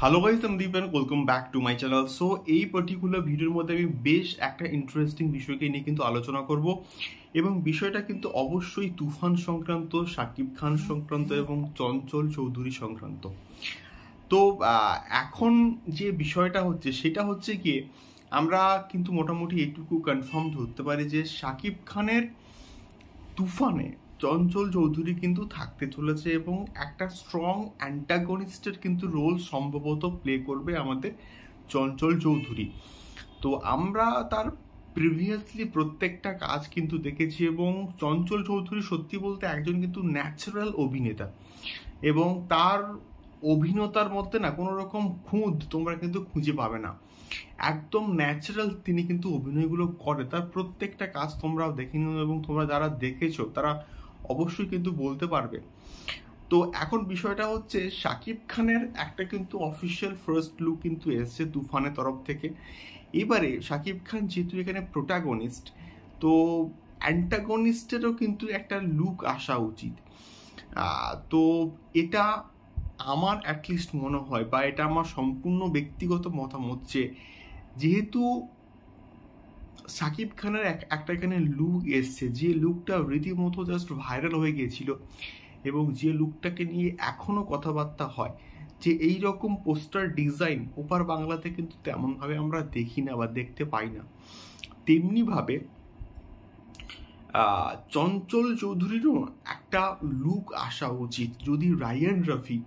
Hello guys, আমি Dipen, welcome back to my channel. So এই particular ভিডিওর মধ্যে আমি বেশ একটা ইন্টারেস্টিং বিষয়কে নিয়ে কিন্তু আলোচনা করব এবং বিষয়টা কিন্তু অবশ্যই তুফান সংক্রান্ত, শাকিব খান সংক্রান্ত এবং চঞ্চল চৌধুরী সংক্রান্ত। তো এখন যে বিষয়টা হচ্ছে সেটা হচ্ছে কি, আমরা কিন্তু মোটামুটি এইটুকু কনফার্ম ধরতে পারি যে শাকিব খানের তুফানে চঞ্চল চৌধুরী কিন্তু থাকতে চলেছে এবং একটা স্ট্রং অ্যান্টাগনিস্টের কিন্তু রোল সম্ভবত প্লে করবে আমাদের চঞ্চল চৌধুরী। তো আমরা তার প্রিভিয়াসলি প্রত্যেকটা কাজ কিন্তু দেখেছি এবং চঞ্চল চৌধুরী সত্যি বলতে একজন কিন্তু ন্যাচারাল অভিনেতা এবং তার অভিনেতার মধ্যে না কোনো রকম খুঁত তোমরা কিন্তু খুঁজে পাবে না। একদম ন্যাচারাল তিনি কিন্তু অভিনয়গুলো করে, তার প্রত্যেকটা কাজ তোমরাও দেখে নিও এবং তোমরা যারা দেখেছো তারা অবশ্যই কিন্তু বলতে পারবে। তো এখন বিষয়টা হচ্ছে শাকিব খানের একটা কিন্তু অফিসিয়াল ফার্স্ট লুক কিন্তু এসছে তুফানের তরফ থেকে। এবারে শাকিব খান যেহেতু এখানে প্রোটাগনিস্ট, তো অ্যান্টাগনিস্টেরও কিন্তু একটা লুক আসা উচিত। তো এটা আমার অ্যাটলিস্ট মনে হয়, বা এটা আমার সম্পূর্ণ ব্যক্তিগত মতামত, যে যেহেতু শাকিব খানের একটা এখানে লুক এসছে, যে লুকটা রীতিমতো জাস্ট ভাইরাল হয়ে গিয়েছিল এবং যে লুকটাকে নিয়ে এখনও কথাবার্তা হয়, যে এই রকম পোস্টার ডিজাইন ওপার বাংলাতে কিন্তু তেমনভাবে আমরা দেখি না বা দেখতে পাই না। তেমনিভাবে চঞ্চল চৌধুরীরও একটা লুক আসা উচিত। যদি রায়ান রফি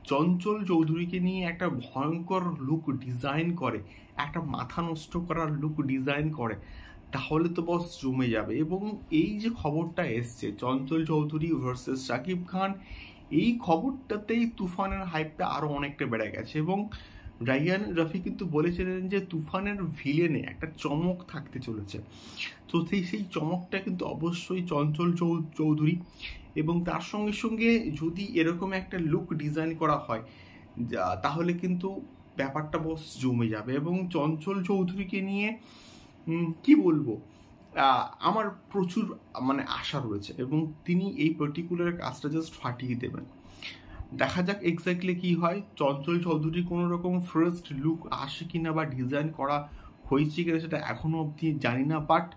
চঞ্চল চৌধুরীকে নিয়ে একটা ভয়ঙ্কর লুক ডিজাইন করে, একটা মাথা নষ্ট করার লুক ডিজাইন করে, তাহলে তো বস জমে যাবে। এবং এই যে খবরটা এসছে চঞ্চল চৌধুরী ভার্সেস শাকিব খান, এই খবরটাতেই তুফানের হাইপটা আরও অনেকটা বেড়ে গেছে এবং রায়ান রফি কিন্তু বলেছিলেন যে তুফানের ভিলেনে একটা চমক থাকতে চলেছে। তো সেই চমকটা কিন্তু অবশ্যই চঞ্চল চৌধুরী, এবং তার সঙ্গে সঙ্গে যদি এরকম একটা লুক ডিজাইন করা হয় তাহলে কিন্তু ব্যাপারটা বস জমে যাবে। এবং চঞ্চল চৌধুরীকে নিয়ে কি বলবো, আমার প্রচুর আশা রয়েছে এবং তিনি এই পার্টিকুলার কাজটা জাস্ট ফাটিয়ে দেবেন। দেখা যাক এক্স্যাক্টলি কি হয়। চঞ্চল চৌধুরী কোনো রকম ফার্স্ট লুক আসে কিনা বা ডিজাইন করা হয়েছে কিনা সেটা এখনো অবধি জানি না, বাট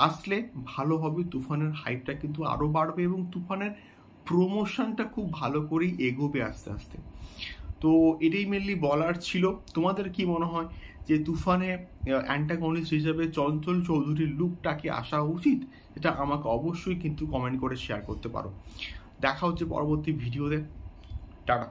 আসলে ভালো হবে। তুফানের হাইপটা কিন্তু আরও বাড়বে এবং তুফানের প্রমোশনটা খুব ভালো করেই এগোবে আস্তে আস্তে। তো এটাই মেনলি বলার ছিল। তোমাদের কি মনে হয় যে তুফানে অ্যান্টাগনিস্ট হিসেবে চঞ্চল চৌধুরীর লুকটাকে আসা উচিত? এটা আমাকে অবশ্যই কিন্তু কমেন্ট করে শেয়ার করতে পারো। দেখা হচ্ছে পরবর্তী ভিডিওতে। টাটা।